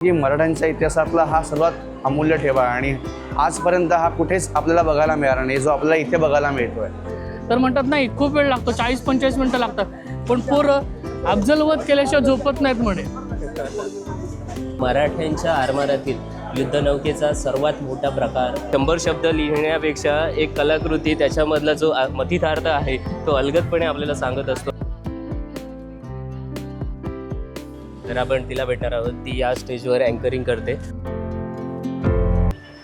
की मराठ्यांच्या इतिहासातला हा सर्वात अमूल्य ठेवा आहे आणि आजपर्यंत हा कुठेच आपल्याला बघायला मिळाला नाही, जो आपल्याला इथे बघायला मिळतोय. तर म्हणतात नाही खूप वेळ लागतो, 40-45 मिनिटं लागतात, पण पोरं अफजलवध केल्याशिवाय झोपत नाहीत म्हणे. मराठ्यांच्या आरमारातील युद्धनौकेचा सर्वात मोठा प्रकार 100 शब्द लिहिण्यापेक्षा एक कलाकृती त्याच्यामधला जो मथितार्थ आहे तो अलगदपणे आपल्याला सांगत असतो. तर आपण तिला भेटणार आहोत, ती या स्टेजवर अँकरिंग करते.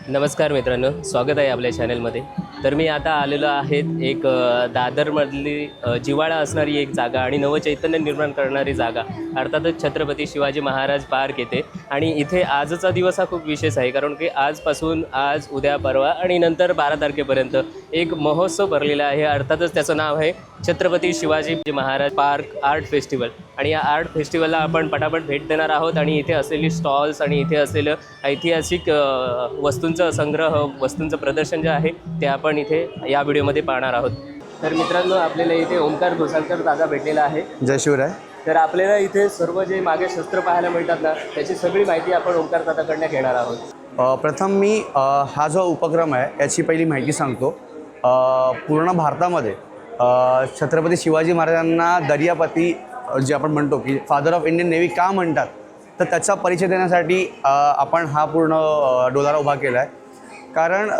नमस्कार मित्रांनो, स्वागत आहे आपल्या चॅनलमध्ये. तर मी आता आलेलो आहे एक दादरमधली जिव्हाळा असणारी एक जागा आणि नवचैतन्य निर्माण करणारी जागा, अर्थातच छत्रपती शिवाजी महाराज पार्क येथे. आणि इथे आजचा दिवस हा खूप विशेष आहे, कारण की आजपासून आज, उद्या, परवा आणि नंतर 12 तारखेपर्यंत एक महोत्सव भरलेला आहे. अर्थातच त्याचं नाव आहे Chhatrapati Shivaji Maharaj park art festival. आणि या आर्ट फेस्टिवलला आपण पटापट भेट देणार आहोत आणि इथे असलेली स्टॉल्स आणि इथे असलेलं ऐतिहासिक वस्तूंचं संग्रह, वस्तूंचं प्रदर्शन जे आहे ते आपण इथे या व्हिडिओमध्ये पाहणार आहोत. तर मित्रांनो, आपल्याला इथे ओंकार घोसाळकर दादा भेटलेला आहे. जय शिवराय. तर आपल्याला इथे सर्व जे मागे शस्त्र पाहायला मिळतात ना, त्याची सगळी माहिती आपण ओंकार दादाकडनं घेणार आहोत. प्रथम मी हा जो उपक्रम आहे याची पहिली माहिती सांगतो. पूर्ण भारतामध्ये छत्रपती शिवाजी महाराजांना दर्यापती जे आपण म्हणतो की फादर ऑफ इंडियन नेव्ही का म्हणतात, तर त्याचा परिचय देण्यासाठी आपण हा पूर्ण डोलारा उभा केला आहे. कारण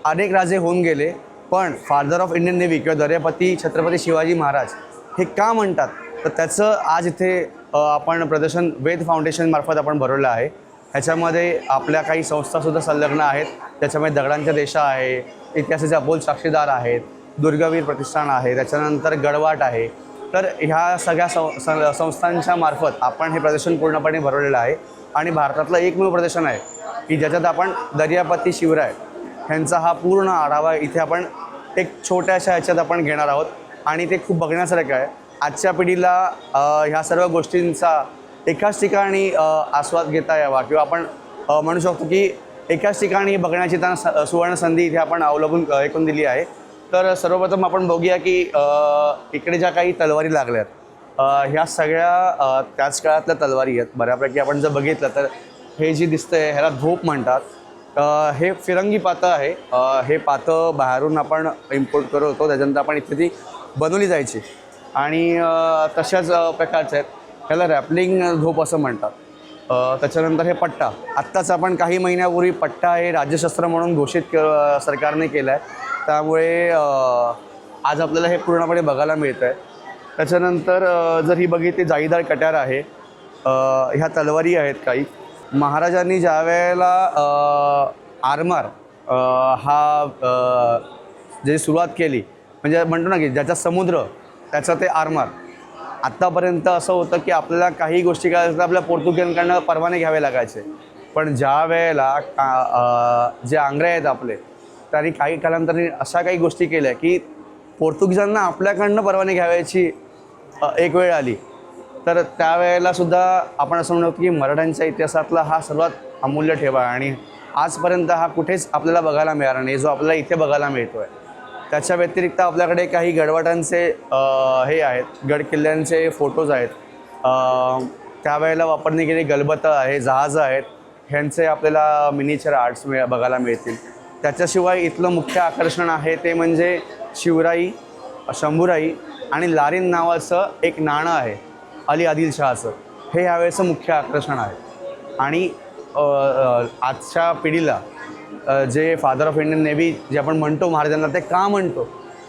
अनेक राजे होऊन गेले, पण फादर ऑफ इंडियन नेव्ही किंवा दर्यापती छत्रपती शिवाजी महाराज हे का म्हणतात, तर त्याचं आज इथे आपण प्रदर्शन वेद फाउंडेशनमार्फत आपण भरवलं आहे. ह्याच्यामध्ये आपल्या काही संस्थासुद्धा संलग्न आहेत, त्याच्यामध्ये दगडांच्या देशा आहे, इतिहासाचे अबोल साक्षीदार आहेत, दुर्गवीर प्रतिष्ठान आहे, त्याच्यानंतर गडवाट आहे. तर ह्या सगळ्या संस्थांच्या मार्फत आपण हे प्रदर्शन पूर्णपणे भरवलेलं आहे. आणि भारतातलं एकमेव प्रदर्शन आहे की ज्याच्यात आपण दर्यापती शिवराय ह्यांचा हा पूर्ण आढावा इथे आपण एक छोट्याशा ह्याच्यात आपण घेणार आहोत. आणि ते खूप बघण्यासारखं आहे. आजच्या पिढीला ह्या सर्व गोष्टींचा एकाच ठिकाणी आस्वाद घेता यावा, किंवा आपण म्हणू शकतो की एकाच ठिकाणी बघण्याची त्यांना सुवर्ण संधी इथे आपण अवलंबून ऐकून दिली आहे. तर सर्वप्रथम आपण बघूया की इकडे ज्या काही तलवारी लागल्यात, ह्या सगळ्या त्याच काळातल्या तलवारी आहेत बऱ्यापैकी. आपण जर बघितलं तर हे जी दिसतंय ह्याला धोप म्हणतात. हे फिरंगी पातं आहे. हे पातं बाहेरून आपण इम्पोर्ट करत होतो, त्याच्यानंतर आपण इथे ती बनवली जायची आणि तशाच प्रकारचे आहेत. ह्याला रॅपलिंग धोप असं म्हणतात. त्याच्यानंतर हे पट्टा, आत्ताच आपण काही महिन्यापूर्वी पट्टा हे राज्यशस्त्र म्हणून घोषित सरकारने केलं आहे, त्यामुळे आज आपल्याला हे पूर्णपणे बघायला मिळतं आहे. त्याच्यानंतर जर ही बघितली जाळीदार कट्यार आहे. ह्या तलवारी आहेत काही. महाराजांनी ज्या वेळेला आरमार हा जे सुरुवात केली, म्हणजे म्हणतो ना की ज्याचा समुद्र त्याचा ते आरमार. आत्तापर्यंत असं होतं की आपल्याला काही गोष्टी करायचं तर आपल्या पोर्तुगीजांकडनं परवाने घ्यावे लागायचे, पण ज्या वेळेला जे आंग्रे आहेत आपले, त्यांनी काही कालांतराने अशा काही गोष्टी केल्या की पोर्तुगीजांना आपल्याकडनं परवाने घ्यावयाची एक वेळ आली. तर त्यावेळेला सुद्धा आपण असं म्हणतो की मराठ्यांच्या इतिहासातला हा सर्वात अमूल्य ठेवा आहे आणि आजपर्यंत हा कुठेच आपल्याला बघायला मिळाला नाही, जो आपल्याला इथे बघायला मिळतो आहे. त्याच्या व्यतिरिक्त आपल्याकडे काही गडवाटांचे हे आहेत, गड किल्ल्यांचे फोटोज आहेत. त्यावेळेला वापरणी केलेली गलबतं आहे, जहाजं आहेत, ह्यांचे आपल्याला मिनिचर आर्ट्स बघायला मिळतील. त्याच्याशिवाय इथलं मुख्य आकर्षण आहे ते म्हणजे शिवराई, शंभूराई आणि लारीन नावाचं एक नाणं आहे अली आदिलशहाचं. हे ह्यावेळेचं मुख्य आकर्षण आहे. आणि आजच्या पिढीला जे फादर ऑफ इंडियन नेव्ही जे आपण म्हणतो महाराजांना, ते का म्हणतो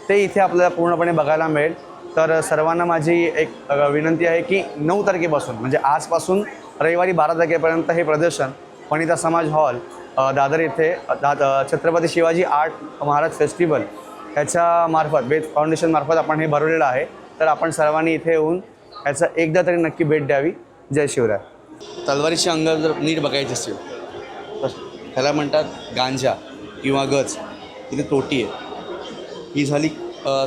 ते इथे आपल्याला पूर्णपणे बघायला मिळेल. तर सर्वांना माझी एक विनंती आहे की 9 तारखेपासून म्हणजे आजपासून रविवारी 12 तारखेपर्यंत हे प्रदर्शन वनिता समाज हॉल दादर येथे छत्रपती शिवाजी आर्ट महाराज फेस्टिवल ह्याच्यामार्फत वेद फाउंडेशनमार्फत आपण हे भरवलेलं आहे. तर आपण सर्वांनी इथे येऊन ह्याचं एकदा तरी नक्की भेट द्यावी. जय शिवराय. तलवारीची अंग जर नीट बघायची असेल तर ह्याला म्हणतात गांजा किंवा गज. इथे तोटी आहे. ही झाली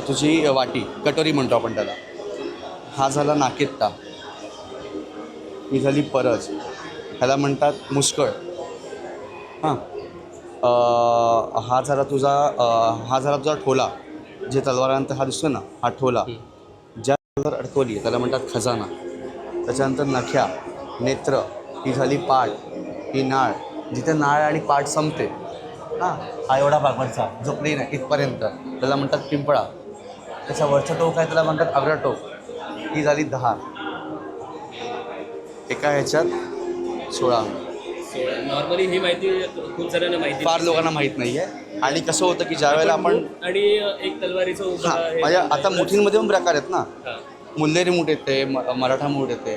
तुझी वाटी, कटोरी म्हणतो आपण त्याला. हा झाला नाकेत्ता. ही झाली परज, ह्याला म्हणतात मुस्कळ. हां, हा झाला तुझा ठोला, जे तलवारानंतर हा दिसतो ना, हा ठोला. ज्या तलवार अडकवली त्याला म्हणतात खजाना. त्याच्यानंतर नख्या, नेत्र, ही झाली पाठ, ही नाळ, जिथे नाळ आणि पाट संपते हां, हा एवढा भाग वरचा जो प्लेन आहे इथपर्यंत त्याला म्हणतात पिंपळा. त्याचा वरचा टोक आहे त्याला म्हणतात अग्र टोक. ही झाली 10. एका ह्याच्यात 16. नॉर्मली ही माहिती खूप जणांना माहिती फार लोकांना माहीत नाही आहे. आणि कसं होतं की ज्या वेळेला आपण आणि एक तलवारीचं उभं हां आहे. म्हणजे आता मुठींमध्ये पण प्रकार आहेत ना. हां. मुल्लेरी मूठ येते, मराठा मूठ येते,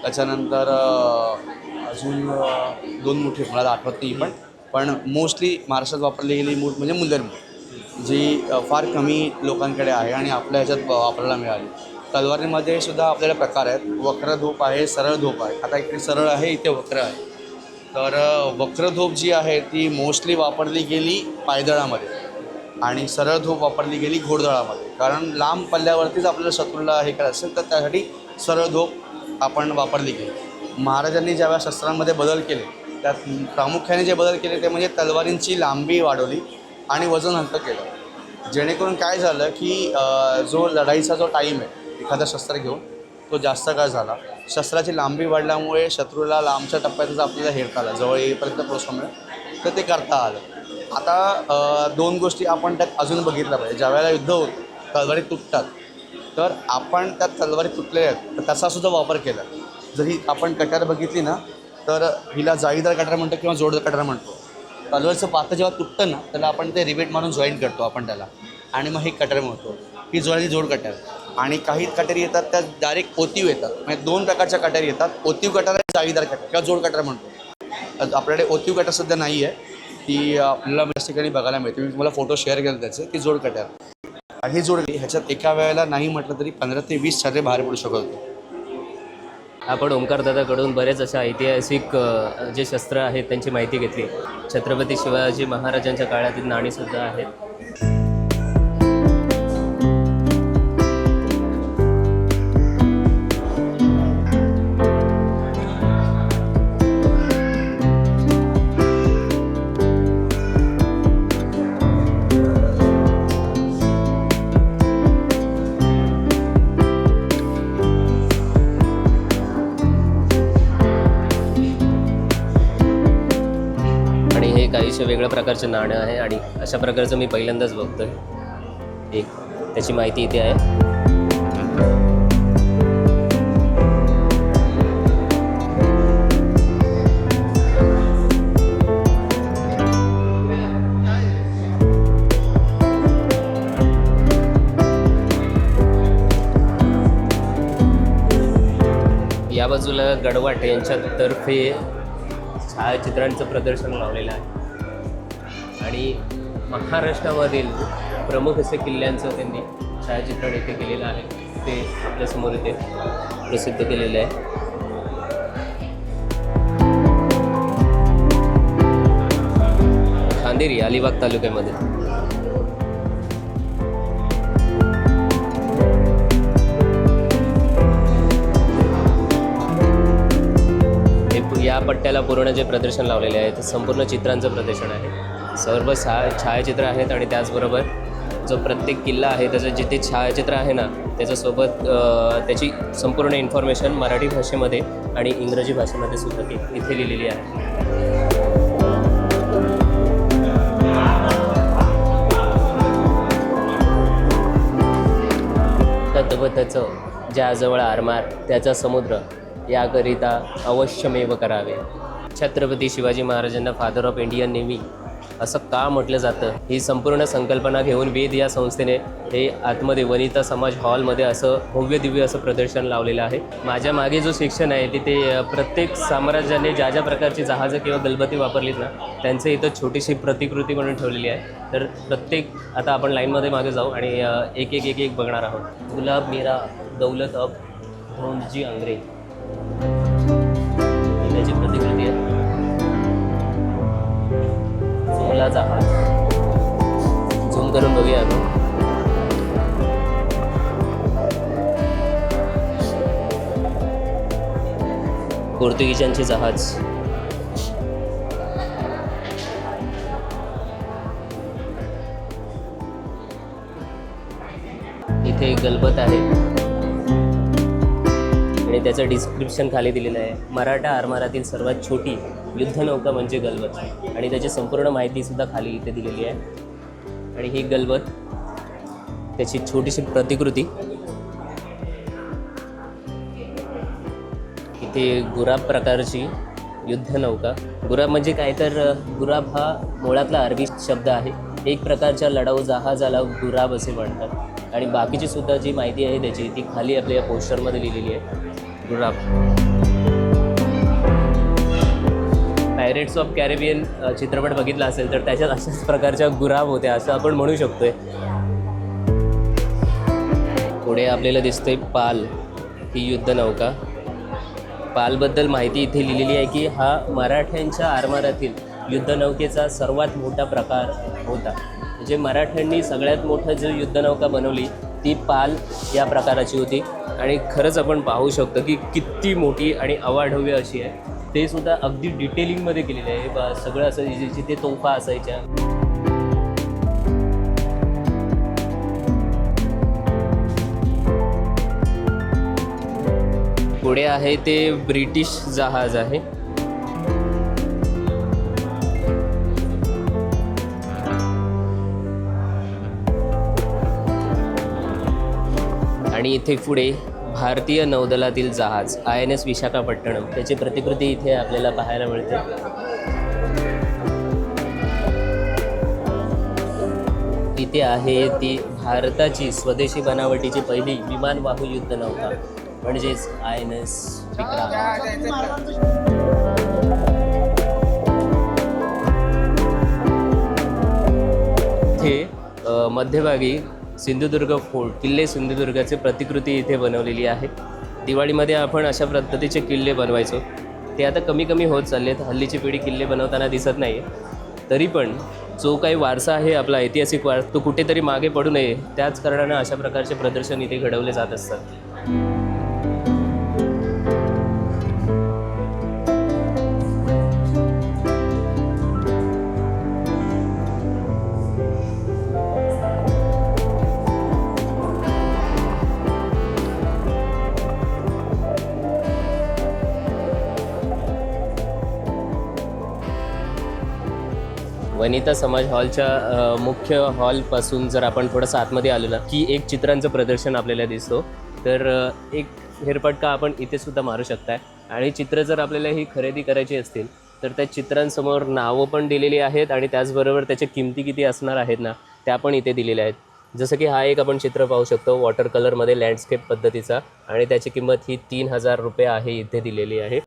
त्याच्यानंतर अजून 2 मुठी मला आठवत नाही पण मोस्टली महाराष्ट्रात वापरली गेलेली मूठ म्हणजे मुल्लेरी मूठ, जी फार कमी लोकांकडे आहे आणि आपल्या ह्याच्यात वापरायला मिळाली. तलवारीमध्ये सुद्धा आपल्याला प्रकार आहेत. वक्र धोप आहे, सरळ धोप आहे. आता इकडे सरळ आहे, इथे वक्र आहे. तर वक्र धोप जी आहे ती मोस्टली वापरली गेली पायदळामध्ये आणि सरळ धोप वापरली गेली घोडदळामध्ये. कारण लांब पल्ल्यावरतीच आपल्याला शत्रूला हे करायचं असेल तर त्यासाठी सरळ धोप आपण वापरली गेली. महाराजांनी ज्या वेळा शस्त्रांमध्ये बदल केले त्यात प्रामुख्याने जे बदल केले ते म्हणजे तलवारींची लांबी वाढवली आणि वजन हलकं केलं. जेणेकरून काय झालं की जो लढाईचा जो टाईम आहे एखादं शस्त्र घेऊन तो जास्त काळ झाला. शस्त्राची लांबी वाढल्यामुळे शत्रूला लांबच्या टप्प्यातच आपल्याला हेरता आलं, जवळ येईपर्यंत पोहोचल्यामुळे तर ते करता आलं. आता 2 गोष्टी आपण त्यात अजून बघितल्या पाहिजे. ज्या वेळेला युद्ध होतं, तलवारी तुटतात, तर आपण त्या तलवारी तुटलेल्या आहेत तर त्याचासुद्धा वापर केला. जरी आपण कट्यार बघितली ना तर हिला जाळीदार कट्यार म्हणतो किंवा जोडदार कट्यार म्हणतो. तलवारीचं पातं जेव्हा तुटतं ना त्याला आपण ते रिबेट मारून जॉईन करतो आपण त्याला आणि मग हे कट्यार म्हणतो. ही जोडाची जोड कट्यार. आणि काही कट्यारी येतात त्या डायरेक्ट ओतीव येतात. म्हणजे 2 प्रकारच्या कट्यारी येतात. ओतीव कट्यार आणि जाळीदार कट्यार किंवा जोड कट्यार म्हणतो. आपल्याकडे ओतीव कट्यार सध्या नाही आहे, ती आपल्याला बऱ्याच ठिकाणी बघायला मिळते. मी तुम्हाला फोटो शेअर केले त्याचे. ती जोड कट्यार ही जोडली. ह्याच्यात एका वेळेला नाही म्हटलं तरी 15 ते 20 छर्रे बाहेर पडू शकत होते. आपण ओंकारदादाकडून बरेच अशा ऐतिहासिक जे शस्त्र आहेत त्यांची माहिती घेतली. छत्रपती शिवाजी महाराजांच्या काळातील नाणीसुद्धा आहेत. काहीशे वेगळ्या प्रकारचे नाणं आहे आणि अशा प्रकारचं मी पहिल्यांदाच बघतोय. एक त्याची माहिती इथे आहे. या बाजूला गडवाट यांच्यातर्फे छायाचित्रांचं प्रदर्शन लावलेलं आहे आणि महाराष्ट्रामधील प्रमुख असे किल्ल्यांचं त्यांनी छायाचित्रण इथे केलेलं आहे. ते आपल्यासमोर इथे प्रसिद्ध केलेलं आहे. खांदेरी अलिबाग तालुक्यामध्ये या पट्ट्याला पूर्ण जे प्रदर्शन लावलेले आहे ते संपूर्ण चित्रांचं प्रदर्शन आहे. सर्व छायाचित्र आहेत आणि त्याचबरोबर जो प्रत्येक किल्ला आहे त्याचं जिथे छायाचित्र आहे ना त्याच्यासोबत त्याची संपूर्ण इन्फॉर्मेशन मराठी भाषेमध्ये आणि इंग्रजी भाषेमध्ये सुद्धा इथे लिहिलेली आहे. तत्वतचं ज्याजवळ आरमार त्याचा समुद्र याकरिता अवश्यमेव करावे. छत्रपती शिवाजी महाराजांना फादर ऑफ इंडियन नेव्ही असं का म्हटलं जातं ही संपूर्ण संकल्पना घेऊन वेद या संस्थेने हे आतमध्ये वनिता समाज हॉलमध्ये असं भव्य दिव्य असं प्रदर्शन लावलेलं आहे. माझ्या मागे जो सेक्शन आहे तिथे प्रत्येक साम्राज्याने ज्या ज्या प्रकारची जहाजं किंवा गलबती वापरलीत ना त्यांचं इथं छोटीशी प्रतिकृती म्हणून ठेवलेली आहे. तर प्रत्येक आता आपण लाईनमध्ये मागे जाऊ आणि एक एक एक एक बघणार आहोत. गुलाब मीरा दौलत अब धोंडजी अंग्रे त्याची प्रतिकृती आहे. सोला जहाज झूम करून बघूया आपण. पोर्तुगीजांचे जहाज. इथे एक गलबत आहे. आणि त्याचं डिस्क्रिप्शन खाली दिलेलं आहे. मराठा आरमारातील सर्वात छोटी युद्धनौका म्हणजे गलबत आणि त्याची संपूर्ण माहितीसुद्धा खाली इथे दिलेली आहे. आणि ही गलबत त्याची छोटीशी प्रतिकृती. इथे गुराब प्रकारची युद्धनौका. गुराब म्हणजे काय तर गुराब हा मुळातला अरबी शब्द आहे. एक प्रकारच्या लढाऊ जहाजाला गुराब असे म्हणतात आणि बाकीची सुद्धा जी माहिती आहे त्याची ती खाली आपल्या या पोस्टरमध्ये लिहिलेली आहे. गुराब. पायरेट्स ऑफ कॅरेबियन चित्रपट बघितला असेल तर त्याच्यात अशाच प्रकारच्या गुराब होत्या असं आपण म्हणू शकतोय. पुढे आपल्याला दिसतंय पाल ही युद्धनौका. पालबद्दल माहिती इथे लिहिलेली आहे की हा मराठ्यांच्या आरमारातील युद्धनौकेचा सर्वात मोठा प्रकार होता. म्हणजे मराठ्यांनी सगळ्यात मोठं जी युद्धनौका बनवली ती पाल या प्रकाराची होती आणि खरंच आपण पाहू शकतो की किती मोठी आणि अवाढव्य अशी आहे. ते सुद्धा अगदी डिटेलिंगमध्ये केलेलं आहे. सगळं असं जिथे तोफा असायच्या. पुढे आहे ते ब्रिटिश जहाज आहे. आणि इथे पुढे भारतीय नौदलातील जहाज INS विशाखापट्टणम त्याची प्रतिकृती इथे आपल्याला पाहायला मिळते. इथे आहे ती भारताची स्वदेशी बनावटीची पहिली विमानवाहू युद्धनौका म्हणजेच INS विक्रांत. इथे मध्यभागी सिंधुदुर्ग फोर्ट किल्ले सिंधुदुर्गाची प्रतिकृती इथे बनवलेली आहे. दिवाळीमध्ये आपण अशा पद्धतीचे किल्ले बनवायचो. ते आता कमी कमी होत चाललेत. हल्लीची पिढी किल्ले बनवताना दिसत नाही. तरी पण जो काही वारसा आहे आपला ऐतिहासिक वारसा तो कुठेतरी मागे पडू नये त्याच कारणानं अशा प्रकारचे प्रदर्शन इथे घडवले जात असतात. वनिता समाज हॉलच्या मुख्य हॉलपासून जर आपण थोडंसं आतमध्ये आलो ना की एक चित्रांचं प्रदर्शन आपल्याला दिसतो. तर एक फेरफटका आपण इथे सुद्धा मारू शकताय. आणि चित्र जर आपल्याला ही खरेदी करायची असतील तर त्या चित्रांसमोर नावं पण दिलेली आहेत आणि त्याचबरोबर त्याच्या किमती किती असणार आहेत ना त्या पण इथे दिलेल्या आहेत. जसं की हा एक आपण चित्र पाहू शकतो वॉटर कलरमध्ये लँडस्केप पद्धतीचा आणि त्याची किंमत ही 3000 रुपये आहे इथे दिलेली आहे.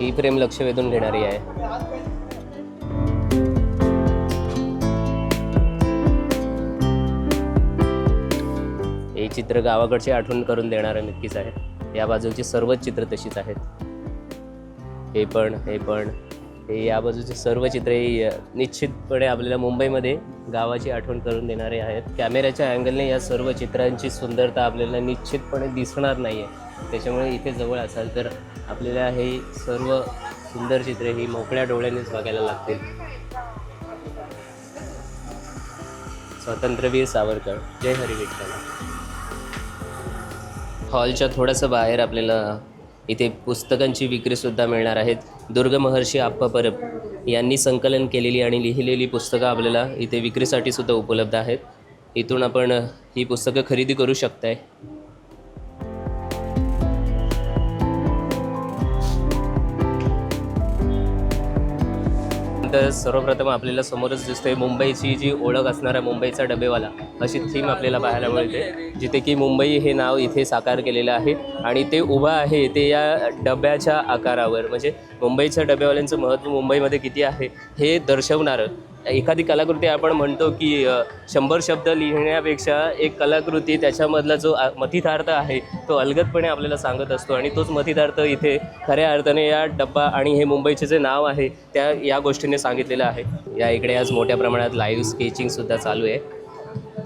ही फ्रेम लक्ष वेधून घेणारी आहे. हे चित्र गावाकडची आठवण करून देणारं नक्कीच आहे. या बाजूची सर्वच चित्र तशीच आहेत. हे पण हे या बाजूचे सर्व चित्रे निश्चितपणे आपल्याला मुंबईमध्ये गावाची आठवण करून देणारे आहेत. कॅमेऱ्याच्या अँगलने या सर्व चित्रांची सुंदरता आपल्याला निश्चितपणे दिसणार नाही आहे. त्याच्यामुळे इथे जवळ असाल तर आपल्याला हे सर्व सुंदर चित्रे ही मोकळ्या डोळ्यानेच बघायला लागतील. स्वातंत्र्यवीर सावरकर, जय हरी विठ्ठल. हॉलच्या थोडंसं बाहेर आपल्याला इथे पुस्तकांची विक्रीसुद्धा मिळणार आहेत. दुर्ग महर्षी आप्पा परब यांनी संकलन केलेली आणि लिहिलेली पुस्तकं आपल्याला इथे विक्रीसाठी सुद्धा उपलब्ध आहेत. इथून आपण ही पुस्तकं खरेदी करू शकताय. तर सर्वप्रथम आपल्याला समोरच दिसतंय मुंबईची जी ओळख असणारा मुंबईचा डबेवाला अशी थीम आपल्याला पाहायला मिळते. जिथे की मुंबई हे नाव इथे साकार केलेलं आहे आणि ते उभं आहे ते या डब्याच्या आकारावर. म्हणजे मुंबईच्या डबेवाल्यांचं महत्त्व मुंबईमध्ये किती आहे हे दर्शवणारं. एखादी कलाकृती आपण म्हणतो की 100 शब्द लिहिण्यापेक्षा एक कलाकृती त्याच्यामधला जो मथितार्थ आहे तो अलगदपणे आपल्याला सांगत असतो आणि तोच मथितार्थ इथे खऱ्या अर्थाने या डब्बा आणि हे मुंबईचे जे नाव आहे त्या या गोष्टीने सांगितलेलं आहे. या इकडे आज मोठ्या प्रमाणात लाईव्ह स्केचिंगसुद्धा चालू आहे.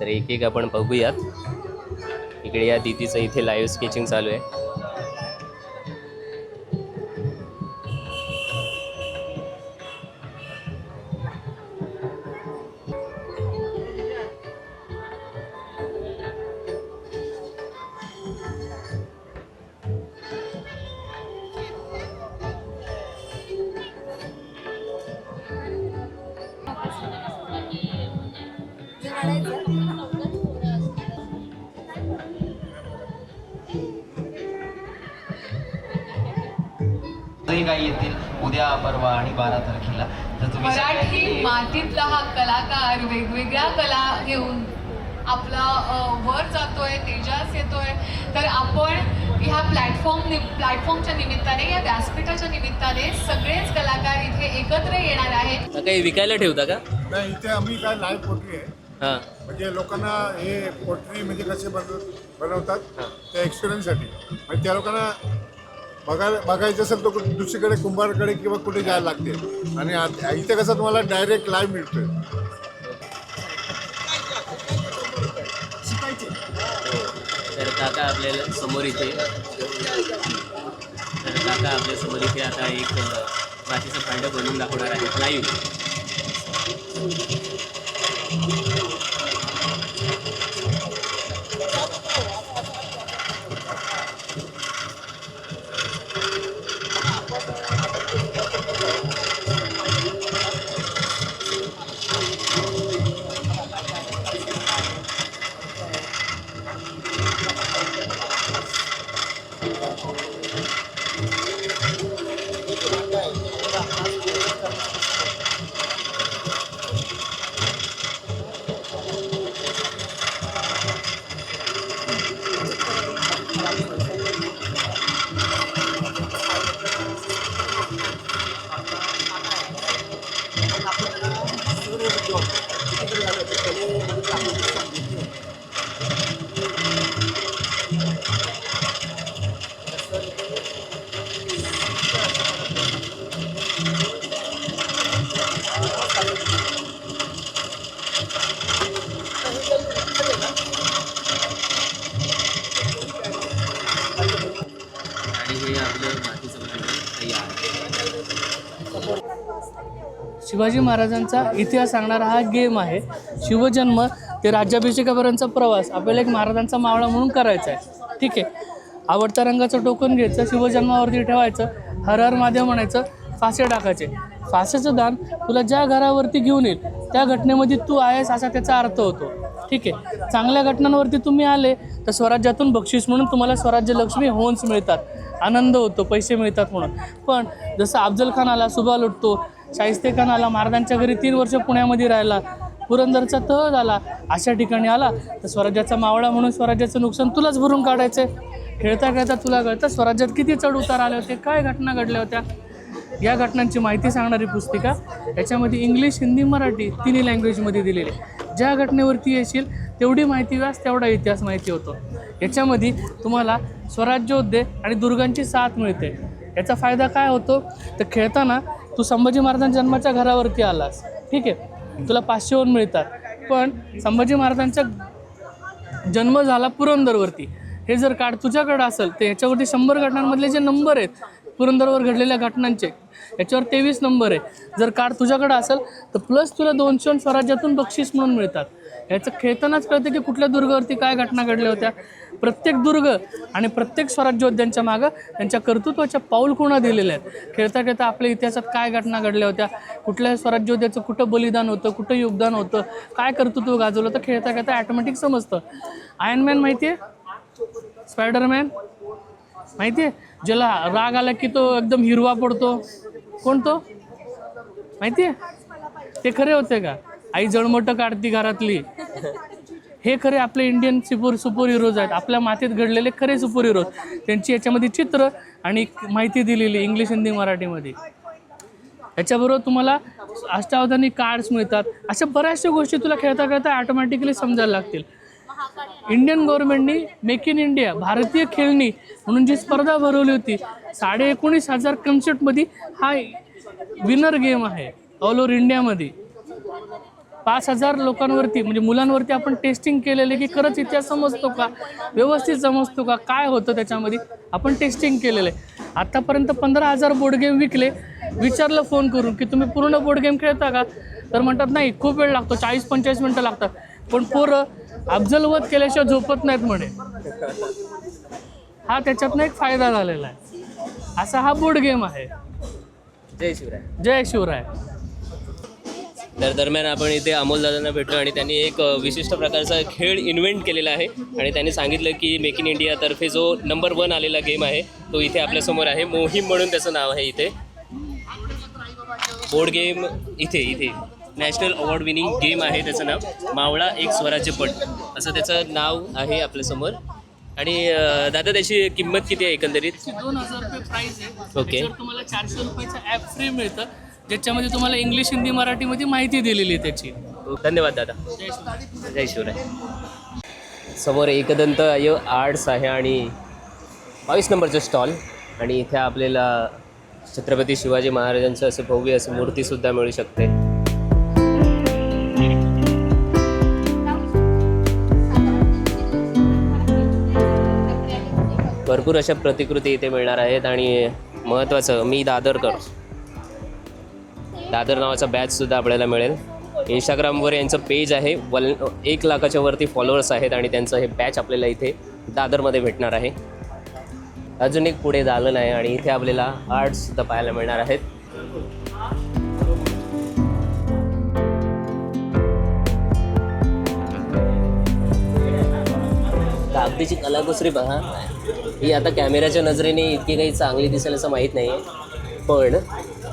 तर एक एक आपण बघूयात. इकडे या दीदीचं इथे लाईव्ह स्केचिंग चालू आहे. काही येतील उद्या परवा आणि 12 तारखेला. तर तुम्ही मराठी मातीतला हा कलाकार वेगवेगळ्या कला घेऊन आपला वर जातोय, तेजास येतोय. तर आपण ह्या प्लॅटफॉर्मच्या निमित्ताने, या व्यासपीठाच्या निमित्ताने सगळेच कलाकार इथे एकत्र येणार आहेत. काही विकायला ठेवता का? नाही, इथे आम्ही काय लाईव्ह पोट्री आहे. हां म्हणजे लोकांना हे पोट्री म्हणजे कसे बनवतात त्या एक्सपिरियन्ससाठी. म्हणजे त्या लोकांना बघायचं असेल तर दुसरीकडे कुंभारकडे किंवा कुठे जायला लागते. आणि इथे कसं तुम्हाला डायरेक्ट लाईव्ह मिळतोय. तर काका आपल्याला समोर इथे आता एक मातीचं भांडं बनवून दाखवणार आहे लाईव्ह. शिवाजी महाराजांचा इतिहास सांगणारा हा गेम आहे. शिवजन्म ते राज्याभिषेकापर्यंतचा प्रवास आपल्याला एक महाराजांचा मावळा म्हणून करायचा आहे. ठीक आहे, आवडत्या रंगाचं टोकन घ्यायचं, शिवजन्मावरती ठेवायचं, हर हर महादेव म्हणायचं, फासे टाकायचे. फासेचं दान तुला ज्या घरावरती घेऊन येईल त्या घटनेमध्ये तू आहेस असा त्याचा अर्थ होतो. ठीक आहे, चांगल्या घटनांवरती तुम्ही आले तर स्वराज्यातून बक्षीस म्हणून तुम्हाला स्वराज्य लक्ष्मी होन्स मिळतात, आनंद होतो, पैसे मिळतात म्हणून. पण जसं अफजल खान आला, सुभा लुटतो, शाहिस्ते खान आला, महाराजांच्या घरी 3 वर्ष पुण्यामध्ये राहिला, पुरंदरचा तह झाला, अशा ठिकाणी आला तर स्वराज्याचा मावळा म्हणून स्वराज्याचं नुकसान तुलाच भरून काढायचं आहे. खेळता खेळता तुला कळतं स्वराज्यात किती चढ उतार आले होते, काय घटना घडल्या होत्या. या घटनांची माहिती सांगणारी पुस्तिका याच्यामध्ये इंग्लिश, हिंदी, मराठी तिन्ही लँग्वेजमध्ये दिलेली. ज्या घटनेवरती येशील तेवढी माहिती व्यास तेवढा इतिहास माहिती होतो. याच्यामध्ये तुम्हाला स्वराज्योद्धे आणि दुर्गांची साथ मिळते. याचा फायदा काय होतो तर खेळताना तू संभाजी महाराजांच्या जन्माच्या घरावरती आलास, ठीक आहे, तुला 500 वरून मिळतात. पण संभाजी महाराजांचा जन्म झाला पुरंदरवरती, हे जर कार्ड तुझ्याकडं असेल तर याच्यावरती 100 घटनांमधले जे नंबर आहेत पुरंदरवर घडलेल्या घटनांचे, याच्यावर 23 नंबर आहे. जर कार्ड तुझ्याकडं असेल तर प्लस तुला 200 स्वराज्यातून बक्षीस म्हणून मिळतात. याचं खेळतानाच कळतं की कुठल्या दुर्गावरती काय घटना घडल्या होत्या. प्रत्येक दुर्ग आणि प्रत्येक स्वराज्योद्ध्यांच्या मागं त्यांच्या कर्तृत्वाच्या पाऊलखुणा दिलेल्या आहेत. खेळता खेळता आपल्या इतिहासात काय घटना घडल्या होत्या, कुठल्या स्वराज्योद्ध्याचं कुठं बलिदान होतं, कुठं योगदान होतं, काय कर्तृत्व गाजवलं, तर खेळता खेळता ॲटोमॅटिक समजतं. आयर्नमॅन माहिती आहे, स्पायडरमॅन माहिती आहे, ज्याला राग आला की तो एकदम हिरवा पडतो, कोण तो माहिती आहे? ते खरे होते का? आई जळमटं काढती घरातली, हे खरे आपले इंडियन सुपर हिरोज आहेत. आपल्या मातीत घडलेले खरे सुपर हिरोज, त्यांची याच्यामध्ये चित्र आणि माहिती दिलेली इंग्लिश, हिंदी, मराठीमध्ये. याच्याबरोबर तुम्हाला अष्टावधानी कार्ड्स मिळतात. अशा बऱ्याचशा गोष्टी तुला खेळता खेळता ऑटोमॅटिकली समजायला लागतील. इंडियन गव्हर्नमेंटनी मेक इन इंडिया, भारतीय खेळणी म्हणून जी स्पर्धा भरवली होती, 19,500 कन्सेप्टमध्ये हा विनर गेम आहे ऑल ओव्हर इंडियामध्ये. 5,000 लोकांवरती म्हणजे मुलांवरती आपण टेस्टिंग केलेले की खरंच इतिहास समजतो का, व्यवस्थित समजतो का, काय होतं त्याच्यामध्ये, आपण टेस्टिंग केलेलं आहे. आत्तापर्यंत 15,000 बोर्ड गेम विकले. विचारलं फोन करून की तुम्ही पूर्ण बोर्ड गेम खेळता का, तर म्हणतात नाही, खूप वेळ लागतो, 40-45 मिनटं लागतात. पण पोरं अफजलवध केल्याशिवाय झोपत नाहीत म्हणे. हा त्याच्यातनं एक फायदा झालेला आहे. असा हा बोर्ड गेम आहे. जय शिवराय. जय शिवराय. तर दरम्यान आपण इथे अमोल दादांना भेटलो आणि त्यांनी एक विशिष्ट प्रकारचा खेळ इन्व्हेंट केलेला आहे आणि त्यांनी सांगितलं की मेक इन इंडियातर्फे जो नंबर 1 आलेला गेम आहे तो इथे आपल्यासमोर आहे. मोहीम म्हणून त्याचं नाव आहे. इथे बोर्ड गेम इथे नॅशनल अवॉर्ड विनिंग गेम आहे. त्याचं नाव मावळा एक स्वराज्य पट असं त्याचं नाव आहे आपल्यासमोर. आणि दादा त्याची किंमत किती आहे एकंदरीत? 2000 रुपये प्राईस आहे. ओके. त्याच्यावर तुम्हाला 400 रुपयाचं ॲप फ्री मिळतं, ज्याच्यामध्ये तुम्हाला इंग्लिश, हिंदी, मराठीमध्ये माहिती दिलेली आहे त्याची. धन्यवाद दादा. जय शिवराय. समोर एकदंत आर्ट्स आहे आणि 22 नंबरचं स्टॉल आणि इथे आपल्याला छत्रपती शिवाजी महाराजांचं असं भव्य असं मूर्तीसुद्धा मिळू शकते. भरपूर अशा प्रतिकृती इथे मिळणार आहेत आणि महत्त्वाचं मी दादर नावाचा बॅचसुद्धा आपल्याला मिळेल. इंस्टाग्रामवर यांचं पेज आहे. 1 लाखाच्या वरती फॉलोअर्स आहेत आणि त्यांचं हे बॅच आपल्याला इथे दादरमध्ये भेटणार आहे. अजून एक पुढे दालन आहे आणि इथे आपल्याला आर्ट्ससुद्धा पाहायला मिळणार आहेत. कागदीची कलाकुसरी पहा. ही आता कॅमेऱ्याच्या नजरेने इतकी काही चांगली दिसेल असं माहीत नाही आहे, पण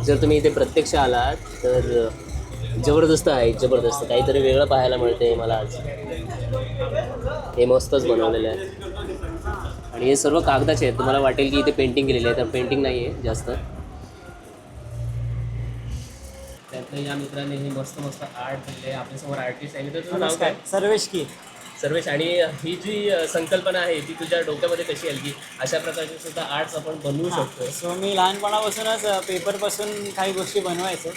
जर तुम्ही इथे प्रत्यक्ष आलात तर जबरदस्त आहे. काहीतरी वेगळं पाहायला मिळते मला आज. हे मस्तच बनवलेलं आहे आणि हे सर्व कागदाचे आहेत. तुम्हाला वाटेल की इथे पेंटिंग केलेली आहे, तर पेंटिंग नाही आहे जास्त. त्यातलं या मित्राने हे मस्त आर्ट केलेलं आहे. आपल्यासमोर आर्टिस्ट आहे. तर तुझं नाव काय? सर्वेश. आणि ही जी संकल्पना आहे ती तुझ्या डोक्यामध्ये कशी आली की अशा प्रकारचे सुद्धा आर्ट्स आपण बनवू शकतो? सो मी लहानपणापासूनच पेपरपासून काही गोष्टी बनवायचो.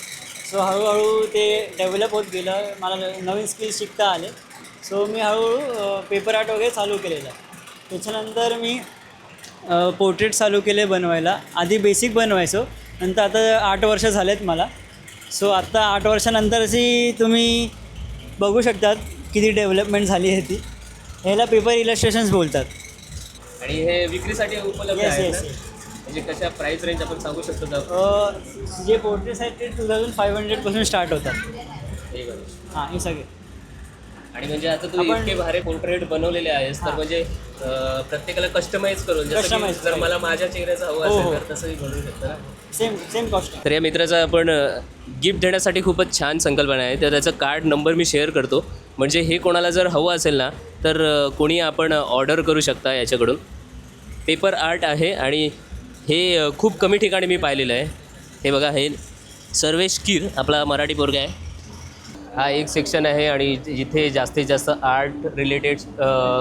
सो हळूहळू ते डेव्हलप होत गेलं. मला नवीन स्किल्स शिकता आले. सो मी हळूहळू पेपर आर्ट वगैरे चालू केलेलं. त्याच्यानंतर मी पोर्ट्रेट चालू केले बनवायला. आधी बेसिक बनवायचो, नंतर आता 8 वर्ष झालेत मला. सो आत्ता 8 वर्षानंतरची तुम्ही बघू शकतात किती डेव्हलपमेंट झाली आहे ती. ह्याला पेपर इलस्ट्रेशन्स बोलतात. आणि हे विक्रीसाठी उपलब्ध Yes, आहे yes, ना? म्हणजे कशा प्राईस रेंज आपण सांगू शकतो का? जे पोर्ट्रेट्स आहेत ते 2500पासून स्टार्ट होतात. हे बघा. हां, हे सगळे. आणि म्हणजे आता तू इतके भारी पोर्ट्रेट बनवलेले आहेस तर म्हणजे प्रत्येकाला कस्टमाइज करून जसं की Customize जर मला माझ्या चेहऱ्याचं हवं हो, असेल हो. तर तसंही बनवू शकतो ना? Same cost. तर या मित्राचा आपण गिफ्ट देण्यासाठी खूपच छान संकल्पना आहे. तर त्याचा कार्ड नंबर मी शेअर करतो, म्हणजे हे कोणाला जर हवं असेल ना तर कोणी आपण ऑर्डर करू शकता याच्याकडून. पेपर आर्ट आहे आणि हे खूप कमी ठिकाणी मी पाहिलेलं आहे. हे बघा, हे सर्वेश कीर आपला मराठी पोरगा आहे. हा एक सेक्शन आहे आणि जिथे जास्तीत जास्त आर्ट रिलेटेड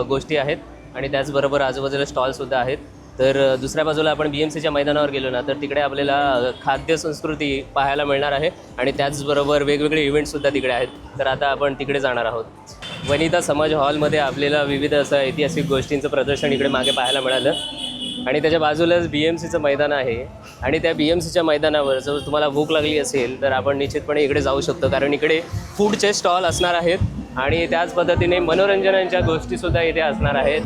गोष्टी आहेत आणि त्याचबरोबर आजूबाजूला स्टॉलसुद्धा आहेत. तर दुसऱ्या बाजूला आपण BMCच्या मैदानावर गेलो ना तर तिकडे आपल्याला खाद्यसंस्कृती पाहायला मिळणार आहे आणि त्याचबरोबर वेगवेगळे इव्हेंट्ससुद्धा तिकडे आहेत. तर आता आपण तिकडे जाणार आहोत. वनिता समाज हॉलमध्ये आपल्याला विविध असं ऐतिहासिक गोष्टींचं प्रदर्शन इकडे मागे पाहायला मिळालं आणि त्याच्या बाजूलाच BMCचं मैदान आहे आणि त्या BMCच्या मैदानावर जर तुम्हाला भूक लागली असेल तर आपण निश्चितपणे इकडे जाऊ शकतो, कारण इकडे फूडचे स्टॉल असणार आहेत आणि त्याच पद्धतीने मनोरंजनाच्या गोष्टीसुद्धा इथे असणार आहेत.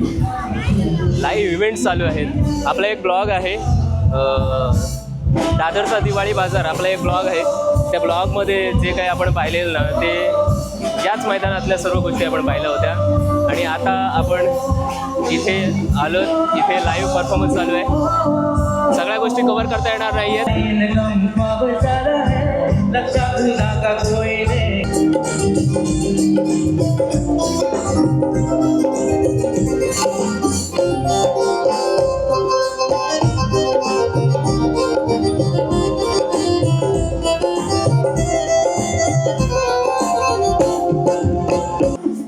लाईव्ह इव्हेंट्स चालू आहेत. आपला एक ब्लॉग आहे दादरचा दिवाळी बाजार, आपला एक ब्लॉग आहे. त्या ब्लॉगमध्ये जे काही आपण पाहिलेलं ना ते याच मैदानातल्या सर्व गोष्टी आपण पाहिल्या होत्या आणि आता आपण इथे आलो. इथे लाईव्ह परफॉर्मन्स चालू आहे. सगळ्या गोष्टी कव्हर करता येणार नाही आहेत.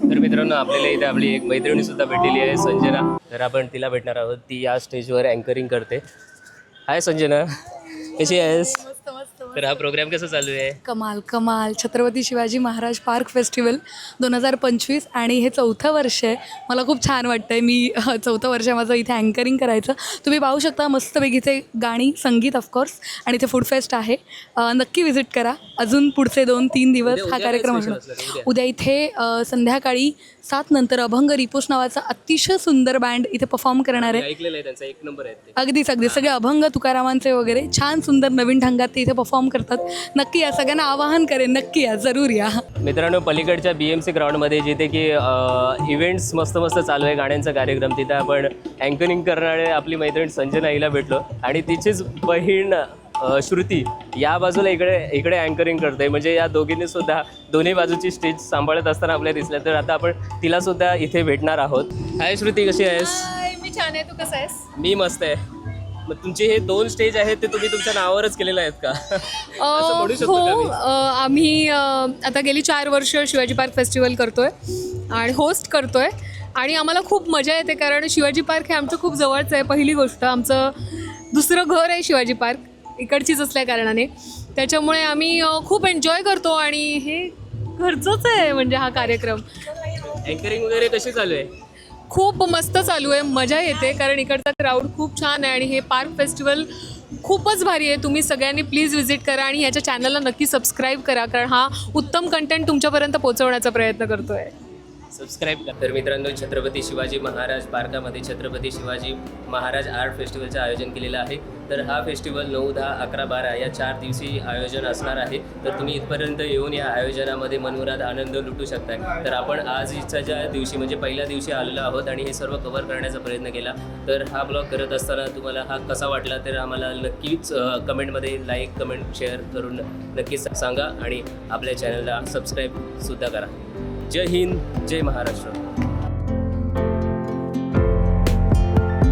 तर मित्रांनो, आपल्याला इथे आपली एक मैत्रिणीसुद्धा भेटलेली आहे, संजना. तर आपण तिला भेटणार आहोत. ती या स्टेजवर अँकरिंग करते. हाय संजना, कशी आहेस? तर हा प्रोग्राम कसा चालू आहे? कमाल. छत्रपती शिवाजी महाराज पार्क फेस्टिवल 2025 आणि हे 4थं वर्ष आहे. मला खूप छान वाटतं आहे. मी 4थं वर्ष आहे माझं इथे अँकरिंग करायचं. तुम्ही पाहू शकता मस्तपैकी इथे गाणी, संगीत ऑफकोर्स, आणि इथे फूड फेस्ट आहे. नक्की व्हिजिट करा. अजून पुढचे 2-3 दिवस हा कार्यक्रम असणार. उद्या इथे संध्याकाळी 7 नंतर अभंग रिपोस नावाचा अतिशय सुंदर बँड इथे परफॉर्म करणार आहे. ऐकलेलं आहे त्यांचा 1 नंबर आहे ते. अगदीच सगळे अभंग तुकारामांचे वगैरे छान सुंदर नवीन ढंगात ते इथे परफॉर्म परफॉर्म करतात. नक्की या, सगळ्यांना आवाहन करेन, नक्की या, जरूर या. मित्रांनो, पलीकडच्या BMC ग्राउंडमध्ये जिथे की इव्हेंट्स मस्त मस्त चालू आहे, गाण्यांचा कार्यक्रम, तिथं आपण अँकरिंग करणारे आपली मैत्रीण संजना हिला भेटलो आणि तिचीच बहीण श्रुती या बाजूला इकडे अँकरिंग करते. म्हणजे या दोघींनी सुद्धा दोन्ही बाजूची स्टेज सांभाळत असताना आपल्याला दिसल्या. तर आता आपण तिला सुद्धा इथे भेटणार आहोत. हाय श्रुती, कशी आहेस? मी छान आहे, तू कसं आहेस? मी मस्त आहे. मग तुमचे हे 2 स्टेज आहेत ते तुम्ही तुमच्या नावावरच केलेले आहेत का? असं म्हणू शकतो का हो, मी? आम्ही आता गेली 4 वर्ष शिवाजी पार्क फेस्टिवल करतोय आणि होस्ट करतोय आणि आम्हाला खूप मजा येते, कारण शिवाजी पार्क हे आमचं खूप जवळचं आहे. पहिली गोष्ट, आमचं दुसरं घर आहे शिवाजी पार्क, इकडचीच असल्या कारणाने. त्याच्यामुळे आम्ही खूप एन्जॉय करतो आणि हे घरचंच आहे म्हणजे हा कार्यक्रम. अँकरिंग वगैरे कशी चालू आहे? खूप मस्त चालू आहे, मजा येते, कारण इकडचा क्राऊड खूप छान आहे आणि हे पार्क फेस्टिवल खूपच भारी आहे. तुम्ही सगळ्यांनी प्लीज व्हिजिट करा आणि याच्या चॅनलला नक्की सबस्क्राईब करा, कारण हा उत्तम कंटेंट तुमच्यापर्यंत पोहोचवण्याचा प्रयत्न करतो आहे. सबस्क्राईब करा. तर मित्रांनो, छत्रपती शिवाजी महाराज पार्कामध्ये छत्रपती शिवाजी महाराज आर्ट फेस्टिवलचं आयोजन केलेलं आहे. तर हा फेस्टिवल 9, 10, 11, 12 या 4 दिवशी आयोजन असणार आहे. तर तुम्ही इथपर्यंत येऊन या आयोजनामध्ये मनमुराद आनंद लुटू शकताय. तर आपण आजच्या ज्या दिवशी म्हणजे पहिल्या दिवशी आलेलो आहोत आणि हे सर्व कव्हर करण्याचा प्रयत्न केला. तर हा ब्लॉग करत असताना तुम्हाला हा कसा वाटला तर आम्हाला नक्कीच कमेंटमध्ये लाईक, कमेंट, शेअर करून नक्कीच सांगा आणि आपल्या चॅनलला सबस्क्राईबसुद्धा करा. जय हिंद, जय महाराष्ट्र.